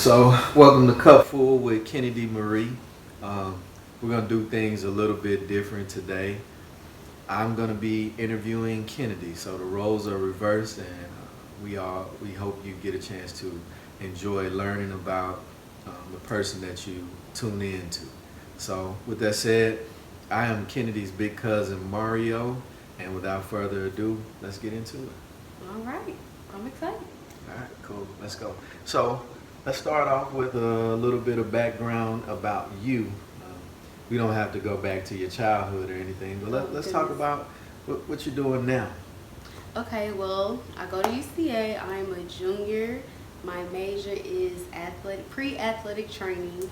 So, welcome to Kupfull with Kennedi Marie. We're going to do things a little bit different today. I'm going to be interviewing Kennedi, so the roles are reversed, and we hope you get a chance to enjoy learning about the person that you tune in to. So, with that said, I am Kennedi's big cousin Mario, and without further ado, let's get into it. All right, I'm excited. All right, cool. Let's go. So, let's start off with a little bit of background about you. We don't have to go back to your childhood or anything, but let's talk about what you're doing now. Okay, well, I go to UCA. I'm a junior. My major is pre-athletic training.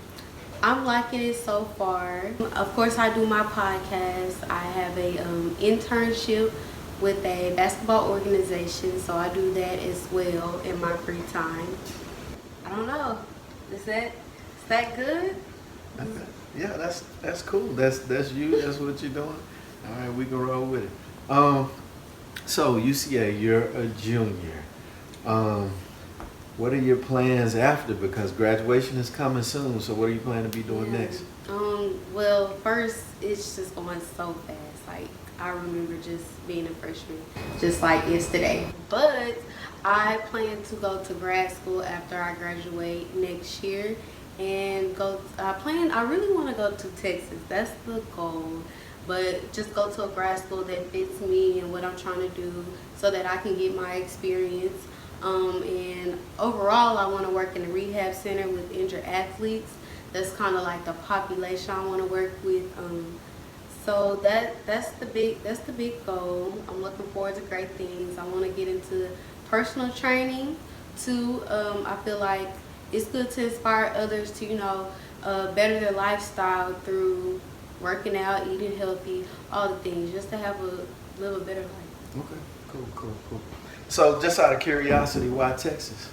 I'm liking it so far. Of course, I do my podcast. I have a internship with a basketball organization, so I do that as well in my free time. I don't know. Is that good? Okay. Yeah, that's cool. That's you. That's what you're doing. All right, we can roll with it. So UCA, you're a junior. What are your plans after? Because graduation is coming soon. So what are you planning to be doing next? Well, first it's just going so fast. Like I remember just being a freshman, just like yesterday. But I plan to go to grad school after I graduate next year, and I really want to go to Texas. That's the goal. But just go to a grad school that fits me and what I'm trying to do, so that I can get my experience. And overall, I want to work in a rehab center with injured athletes. That's kind of like the population I want to work with. So that's the big goal. I'm looking forward to great things. I want to get into personal training too. I feel like it's good to inspire others to better their lifestyle through working out, eating healthy, all the things, just to live a better life. Okay, cool. So just out of curiosity, why Texas?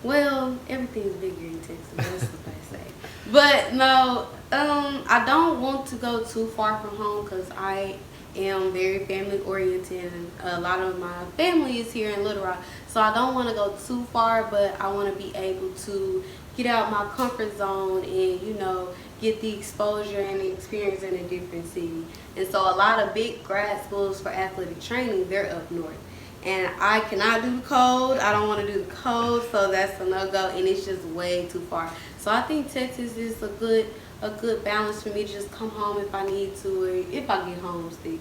Well, everything's bigger in Texas. That's what I say. But no, I don't want to go too far from home because I am very family oriented, and a lot of my family is here in Little Rock. So I don't want to go too far, but I want to be able to get out my comfort zone and get the exposure and the experience in a different city. And so a lot of big grad schools for athletic training, they're up north. And I cannot do the cold. I don't want to do the cold, so that's a no-go, and it's just way too far. So I think Texas is a good balance for me to just come home if I need to, or if I get homesick.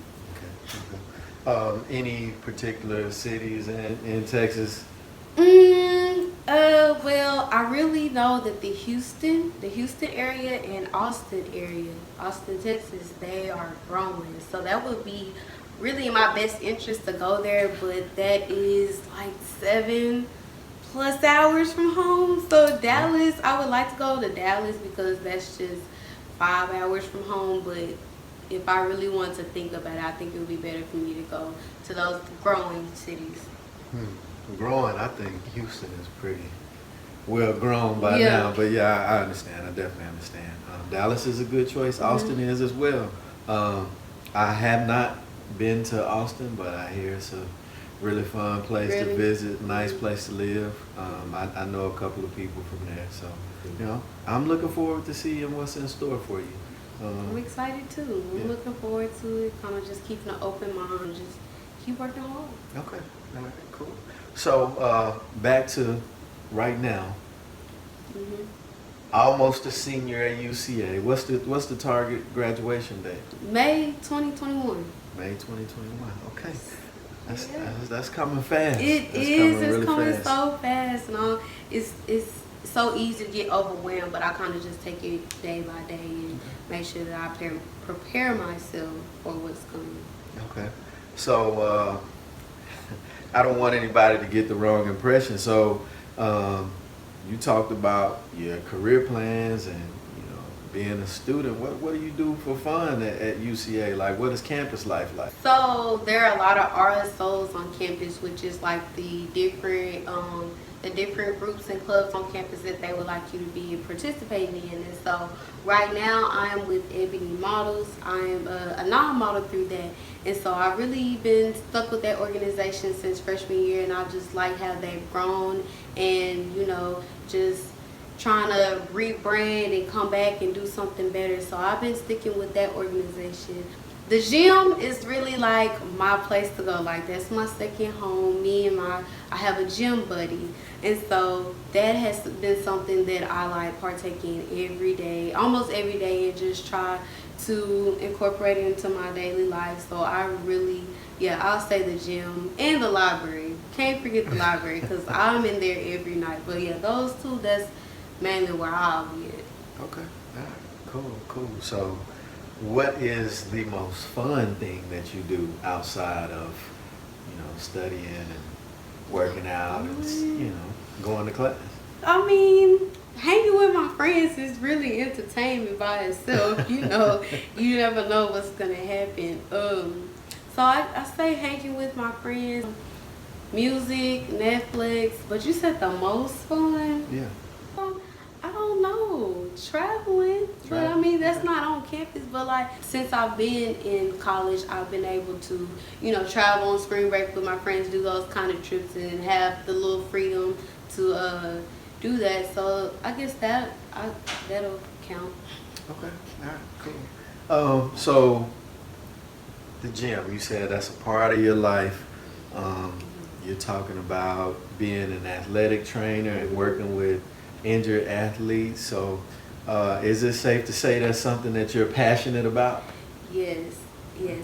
Okay. Any particular cities in Texas? Well, I really know that the Houston area and Austin, Texas, they are growing. So that would be really in my best interest to go there, but that is like 7+ hours from home. So Dallas, I would like to go to Dallas because that's just 5 hours from home. But if I really want to think about it, I think it would be better for me to go to those growing cities. Growing, I think Houston is pretty well grown by now. But yeah, I understand. I definitely understand. Dallas is a good choice. Austin is as well. I have not been to Austin, but I hear it's a really fun place to visit, nice place to live. I know a couple of people from there, so I'm looking forward to seeing what's in store for you. I'm excited too. I'm looking forward to it. Kind of just keeping an open mind, just keep working hard. Okay, all right, cool. So back to right now. Almost a senior at UCA. What's the target graduation date? May 2021. May 2021. Okay, that's coming fast. It's coming so fast, and it's so easy to get overwhelmed. But I kind of just take it day by day and make sure that I prepare myself for what's coming. Okay, so I don't want anybody to get the wrong impression. So you talked about your career plans and being a student. What do you do for fun at UCA? Like, what is campus life like? So there are a lot of RSOs on campus, which is like the different groups and clubs on campus that they would like you to be participating in. And so right now I'm with Ebony Models. I'm a non-model through that. And so I've really been stuck with that organization since freshman year, and I just like how they've grown and just trying to rebrand and come back and do something better. So I've been sticking with that organization. The gym is really like my place to go. Like that's my second home. I have a gym buddy, and so that has been something that I like partake in every day, almost every day, and just try to incorporate it into my daily life. So I really, yeah, I'll say the gym and the library. Can't forget the library because I'm in there every night. But yeah, those two, that's mainly where I'll be at. Okay. All right. Cool. So, what is the most fun thing that you do outside of, studying and working out and, going to class? I mean, hanging with my friends is really entertainment by itself. You never know what's gonna happen. So I say hanging with my friends, music, Netflix. But you said the most fun? Yeah. I don't know, traveling. But I mean, that's not on campus. But like, since I've been in college, I've been able to, travel on spring break with my friends, do those kind of trips, and have the little freedom to do that. So I guess that'll count. Okay. All right. Cool. So the gym, you said that's a part of your life. You're talking about being an athletic trainer and working with injured athletes. So is it safe to say that's something that you're passionate about? Yes.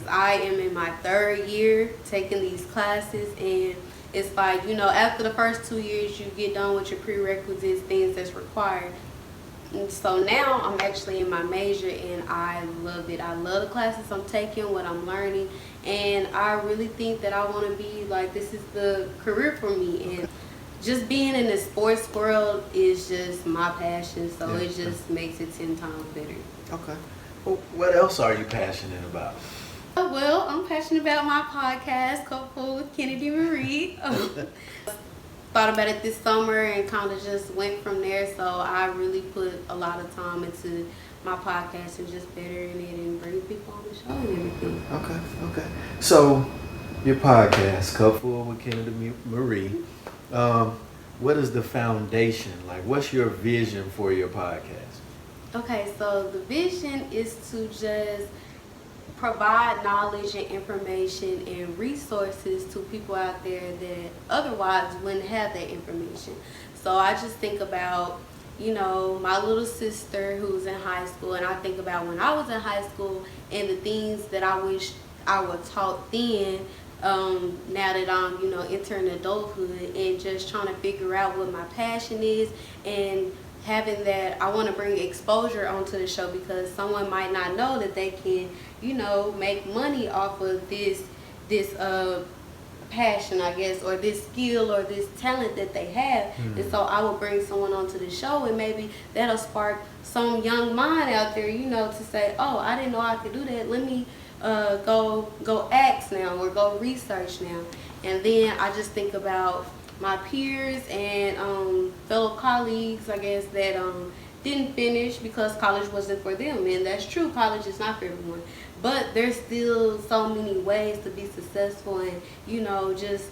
I am in my third year taking these classes, and it's like, after the first 2 years, you get done with your prerequisites, things that's required. And so now I'm actually in my major, and I love it. I love the classes I'm taking, what I'm learning, and I really think that I want to be like, this is the career for me. And just being in the sports world is just my passion, so it just makes it 10 times better. Okay. Well, what else are you passionate about? Well, I'm passionate about my podcast, Kupfull with Kennedi Marie. Thought about it this summer and kind of just went from there. So I really put a lot of time into my podcast and just bettering it and bringing people on the show and everything. Okay. So your podcast, Kupfull with Kennedi Marie. What is the foundation? Like, what's your vision for your podcast? Okay, so the vision is to just provide knowledge and information and resources to people out there that otherwise wouldn't have that information. So I just think about, my little sister who's in high school, and I think about when I was in high school and the things that I wish I was taught then. Now that I'm, entering adulthood and just trying to figure out what my passion is, and having that, I want to bring exposure onto the show because someone might not know that they can, make money off of this passion, I guess, or this skill or this talent that they have. Mm-hmm. And so I will bring someone onto the show, and maybe that'll spark some young mind out there, to say, oh, I didn't know I could do that. Let me go ask now or go research now. And then I just think about my peers and fellow colleagues, I guess, that didn't finish because college wasn't for them. And that's true, college is not for everyone. But there's still so many ways to be successful and, just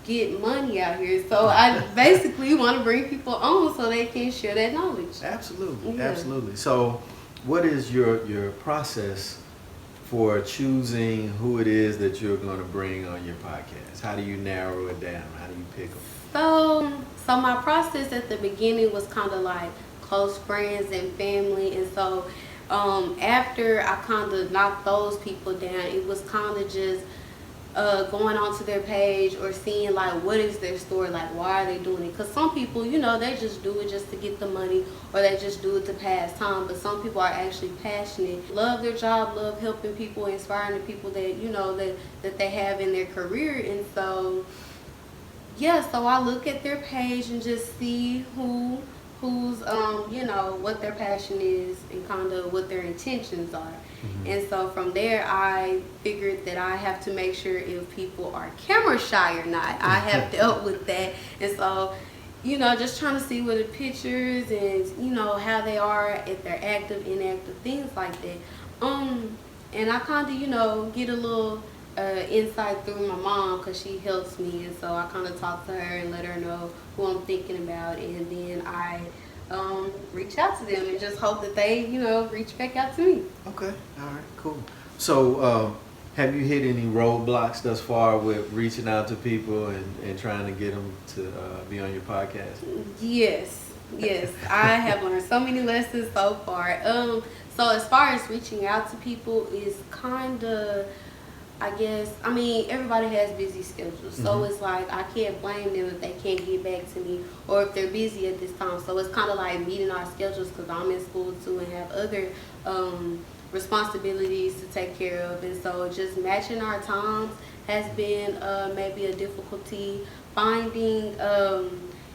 get money out here. So I basically want to bring people on so they can share that knowledge. Absolutely. So what is your process for choosing who it is that you're going to bring on your podcast? How do you narrow it down? How do you pick them? So my process at the beginning was kind of like close friends and family, and so after I kind of knocked those people down, it was kind of just going onto their page or seeing like what is their story, like why are they doing it? Because some people, they just do it just to get the money, or they just do it to pass time. But some people are actually passionate, love their job, love helping people, inspiring the people that that they have in their career. And so so I look at their page and just see who's what their passion is and kind of what their intentions are. Mm-hmm. And so from there, I figured that I have to make sure if people are camera shy or not. I have dealt with that. And so, just trying to see what the pictures and, how they are, if they're active, inactive, things like that. And I kind of, get a insight through my mom because she helps me, and so I kind of talk to her and let her know who I'm thinking about, and then I reach out to them and just hope that they, reach back out to me. Okay. All right. Cool. So, have you hit any roadblocks thus far with reaching out to people and trying to get them to be on your podcast? Yes, I have learned so many lessons so far. So as far as reaching out to people is kind of, everybody has busy schedules. So it's like, I can't blame them if they can't get back to me or if they're busy at this time. So it's kind of like meeting our schedules because I'm in school too and have other responsibilities to take care of. And so just matching our times has been maybe a difficulty. Finding,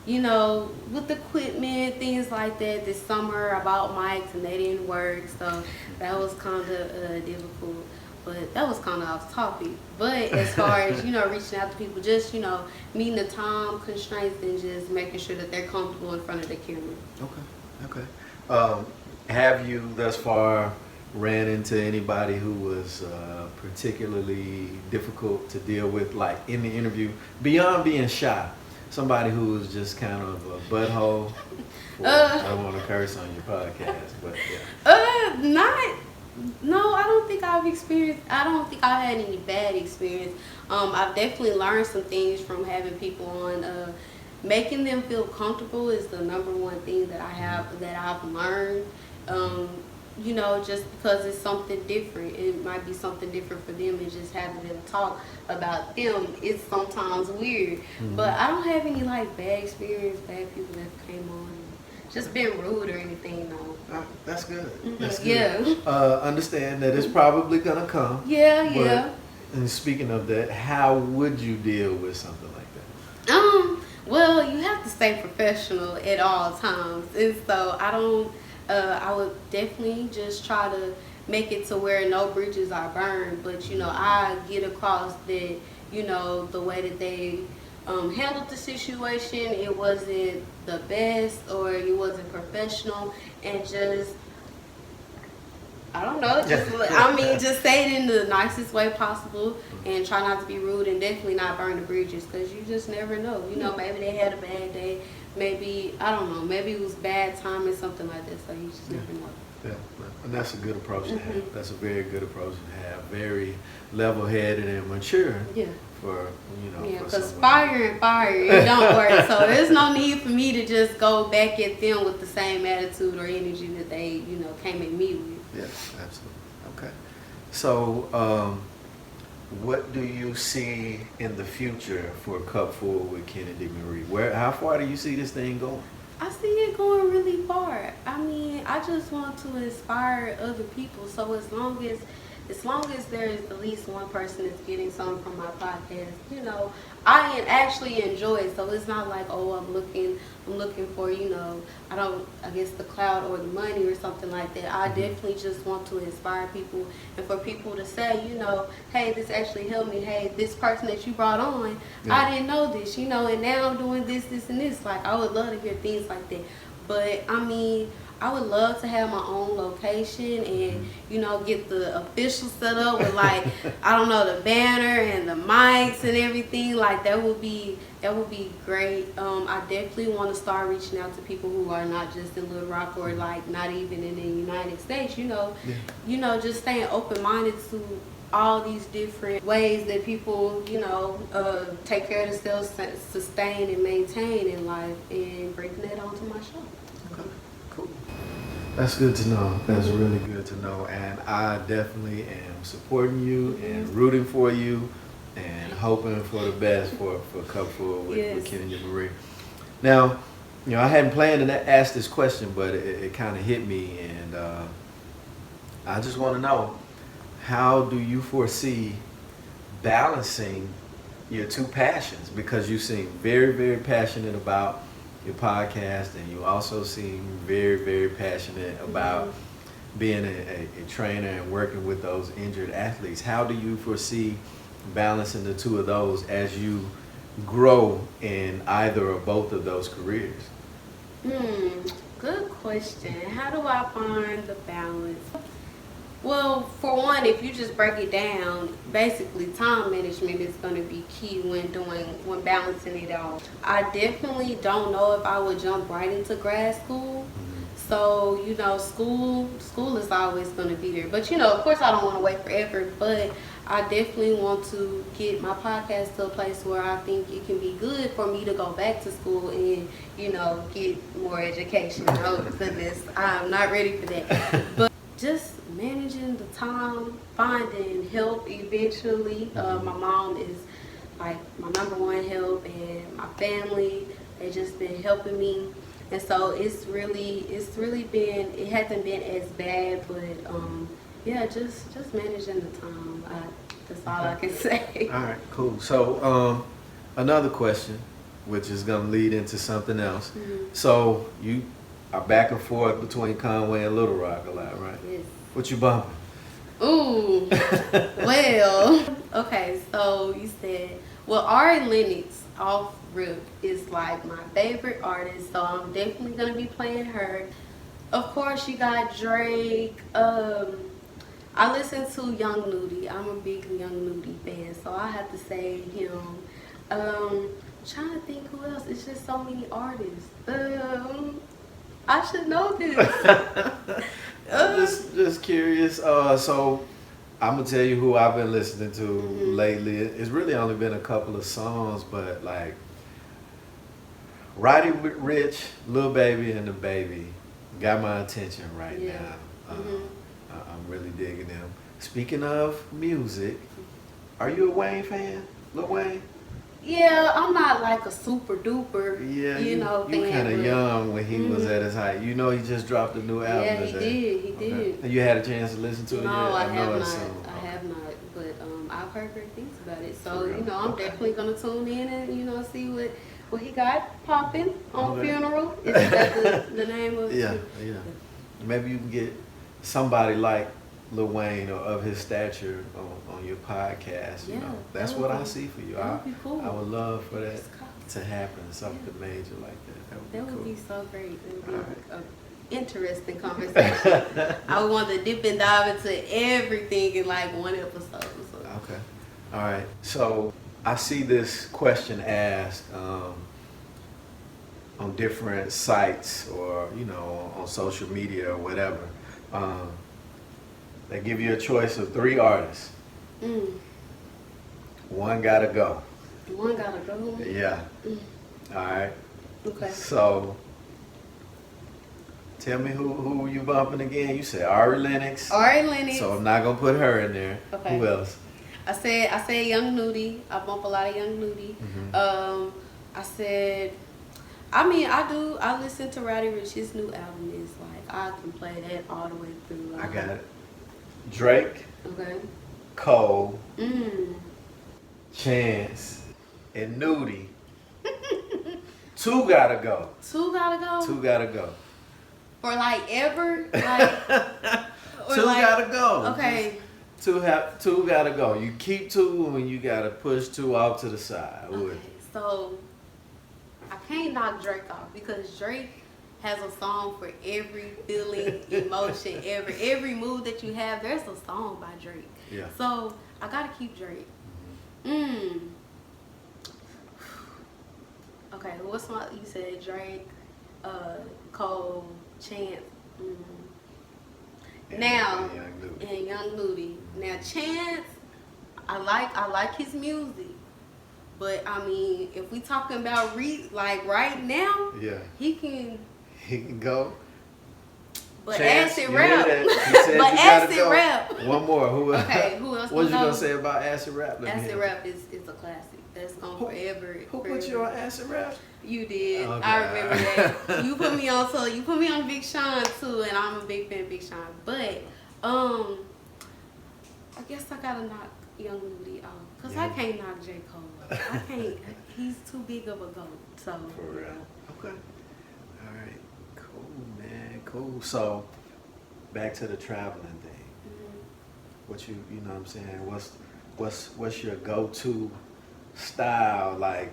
with equipment, things like that. This summer I bought mics and they didn't work. So that was kind of difficult. But that was kind of off topic. But as far as, reaching out to people, just, meeting the time constraints and just making sure that they're comfortable in front of the camera. Okay. Have you thus far ran into anybody who was particularly difficult to deal with, like in the interview, beyond being shy? Somebody who was just kind of a butthole? I don't want to curse on your podcast, but yeah. No, I don't think I've had any bad experience. I've definitely learned some things from having people on. Making them feel comfortable is the number one thing that I've learned. Just because it's something different. It might be something different for them, and just having them talk about them, it's sometimes weird. But I don't have any like bad people that came on and just been rude or anything, no. That's good. That's good. Yeah. Understand that it's probably gonna come. Yeah. And speaking of that, how would you deal with something like that? Well, you have to stay professional at all times, and so I would definitely just try to make it to where no bridges are burned. But I get across that the way that they handled the situation, it wasn't the best or it wasn't professional, and just just say it in the nicest way possible and try not to be rude and definitely not burn the bridges because you just never know. Maybe they had a bad day. Maybe, I don't know, maybe it was bad timing, something like that. So you just never know. Yeah, and that's a good approach to have. That's a very good approach to have. Very level-headed and mature. Yeah. Because fire, it don't work. So there's no need for me to just go back at them with the same attitude or energy that they, came at me with. Yes, absolutely. Okay. So, what do you see in the future for Kupfull with Kennedi Marie? How far do you see this thing going? I see it going really far. I just want to inspire other people. So as long as there is at least one person that's getting something from my podcast, I actually enjoy it. So it's not like, I'm looking for, I guess the clout or the money or something like that. I definitely just want to inspire people and for people to say, hey, this actually helped me. Hey, this person that you brought on, I didn't know this, and now I'm doing this, and this. Like, I would love to hear things like that. But I would love to have my own location and, get the official set up with the banner and the mics and everything. Like that would be great. I definitely want to start reaching out to people who are not just in Little Rock or not even in the United States, just staying open-minded to all these different ways that people, take care of themselves, sustain and maintain in life, and bringing that onto my show. Okay, cool. That's good to know. That's really good to know. And I definitely am supporting you and rooting for you and hoping for the best for Kupfull with Kennedi Marie. Now, I hadn't planned to ask this question, but it kind of hit me. And I just want to know, how do you foresee balancing your two passions? Because you seem very, very passionate about your podcast, and you also seem very, very passionate about being a trainer and working with those injured athletes. How do you foresee balancing the two of those as you grow in either or both of those careers? Good question. How do I find the balance? Well, for one, if you just break it down, basically time management is going to be key when balancing it all. I definitely don't know if I would jump right into grad school. So, school is always going to be there. But, of course I don't want to wait forever, but I definitely want to get my podcast to a place where I think it can be good for me to go back to school and, get more education. Oh, goodness, I'm not ready for that. But just managing the time, finding help eventually. My mom is like my number one help, and my family, they just been helping me. And so it's really been, it hasn't been as bad, but yeah, just managing the time. That's all I can say. All right, cool. So another question, which is gonna lead into something else. So you are back and forth between Conway and Little Rock a lot, right? Yes. What you bumping? Ooh, well, okay, so you said, well, Ari Lennox off rip is like my favorite artist, so I'm definitely gonna be playing her. Of course, you got Drake. I listen to Young Nudie. I'm a big Young Nudie fan, so I have to say him. Trying to think who else. It's just so many artists. I should know this. I'm just curious. So I'm gonna tell you who I've been listening to lately. It's really only been a couple of songs, but like Roddy Rich, Lil Baby, and the Baby got my attention right now. I'm really digging them. Speaking of music, are you a Wayne fan, Lil Wayne? Yeah, I'm not like a super duper, Yeah, you you kind of young when he was at his height. You know, he just dropped a new album. Yeah, he did. He did. And you had a chance to listen to it yet? No, I have not. Okay. I have not, but I've heard great things about it. So For real? I'm definitely gonna tune in and see what he got popping on Okay. Funeral. Is that the name of? Yeah. Maybe you can get somebody like Lil Wayne or of his stature on your podcast. You know, that's what I see for you. That would be cool. I would love for that to happen, something major like that. That would cool. be so great. It would be an interesting conversation. I would want to dip and dive into everything in like one episode. So. Okay. All right. So I see this question asked on different sites or on social media or whatever. They give you a choice of 3 artists. One gotta go. One gotta go. Yeah. All right. Okay. So tell me who you bumping again? You said Ari Lennox. Ari Lennox. So I'm not gonna put her in there. Okay. Who else? I said Young Nudie. I bump a lot of Young Nudie. I listen to Roddy Ricch. His new album is like, I can play that all the way through. I got it. Drake, Okay. Cole, Chance, and Nudie. 2 gotta go. 2 gotta go? 2 gotta go. For like ever? Like, 2 gotta go. Okay. 2 gotta go. You keep 2 and you gotta push 2 off to the side. Okay. So I can't knock Drake off because Drake has a song for every feeling, emotion, every mood that you have. There's a song by Drake. Yeah. So I gotta keep Drake. Okay, what's you said Drake, Cole, Chance. And Young Nudie. Now Chance, I like his music. But I mean, if we talking about right now, he can go. But Chance, acid you rap. hear that? You said But you gotta acid go. rap. One more. Who else? Okay, who else? What you gonna say about acid rap? Acid rap is a classic. That's gone forever. Who put you on acid rap? You did. Okay. I remember that. You put me on Big Sean too, and I'm a big fan of Big Sean. But I guess I gotta knock Young Nudie off because I can't knock J. Cole. I can't. He's too big of a goat. So. For real. Okay. All right. Cool, man. Cool. So, back to the traveling thing. What you know what I'm saying? What's your go-to style? Like,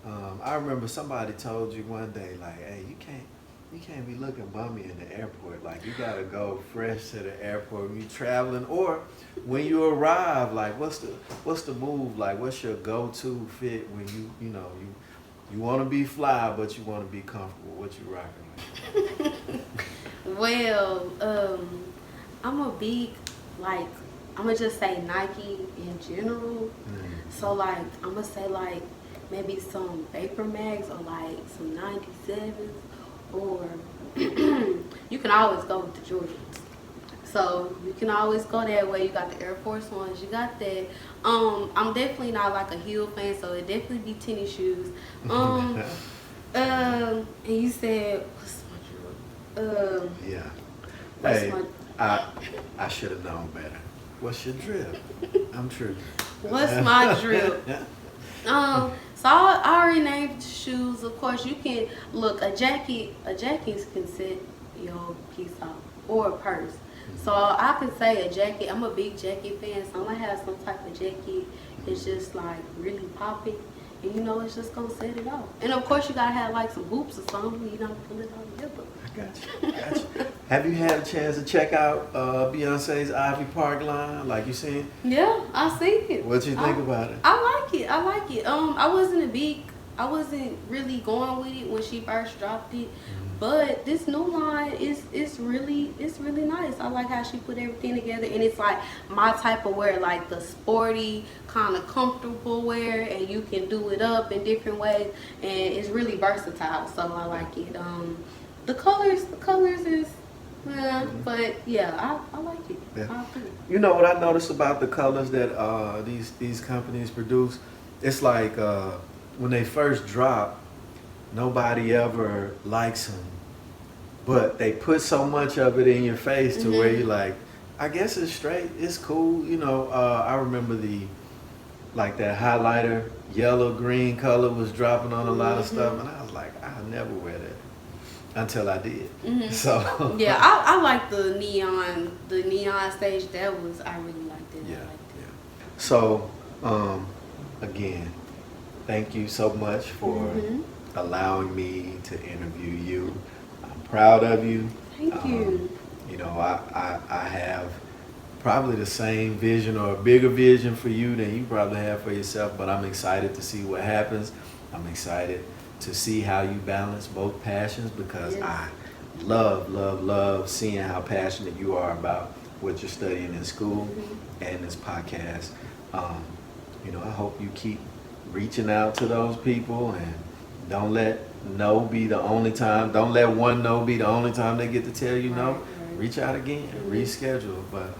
I remember somebody told you one day, like, hey, You can't be looking bummy in the airport. Like you gotta go fresh to the airport when you traveling, or when you arrive. Like what's the move? Like what's your go-to fit when you want to be fly, but you want to be comfortable? What you rocking Well, I'm a big, like, I'm gonna just say Nike in general. So like, I'm gonna say like maybe some Vapor Mags or like some 97s, or you can always go with the Jordans. So you can always go that way. You got the Air Force Ones. You got that. I'm definitely not like a heel fan, so it definitely be tennis shoes. And you said what's my drill? Yeah. What's Hey, my I should have known better. What's your drip? I'm tripping. What's my drill? So I already named the shoes. Of course, you can look a jacket. A jacket can set your piece off, or a purse. So I can say a jacket. I'm a big jacket fan, so I'm gonna have some type of jacket that's just like really popping, and you know it's just gonna set it off. And of course, you gotta have like some hoops or something. You know, pull it all together. I got you. Have you had a chance to check out Beyonce's Ivy Park line? Like you seen? Yeah, I see it. What you think about it? I like it. I like it. I wasn't really going with it when she first dropped it. But this new line is really nice. I like how she put everything together, and it's like my type of wear, like the sporty kind of comfortable wear, and you can do it up in different ways, and it's really versatile. So I like it. The colors is, but yeah, I like it. Yeah. I agree. You know what I noticed about the colors that these companies produce? It's like when they first drop, nobody ever likes them, but they put so much of it in your face to where you're like, I guess it's straight, it's cool. You know, I remember that highlighter yellow green color was dropping on a lot of stuff, and I was like, I'll never wear that until I did. So yeah, I like the neon stage. I really liked it. yeah, I liked it. yeah. So again, thank you so much for allowing me to interview you. I'm proud of you. Thank you. You know, I have probably the same vision or a bigger vision for you than you probably have for yourself, but I'm excited to see what happens. I'm excited to see how you balance both passions, because I love seeing how passionate you are about what you're studying in school and this podcast. You know, I hope you keep reaching out to those people, and don't let no be the only time. Don't let one no be the only time they get to tell you no. Reach out again, reschedule. But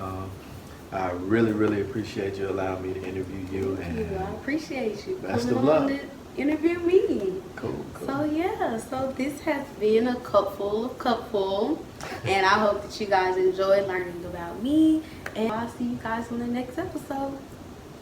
I really appreciate you allowing me to interview you. And I appreciate you. Best of luck. Interview me. Cool. So yeah, so this has been a Kupfull of Kupfull, and I hope that you guys enjoyed learning about me, and I'll see you guys on the next episode.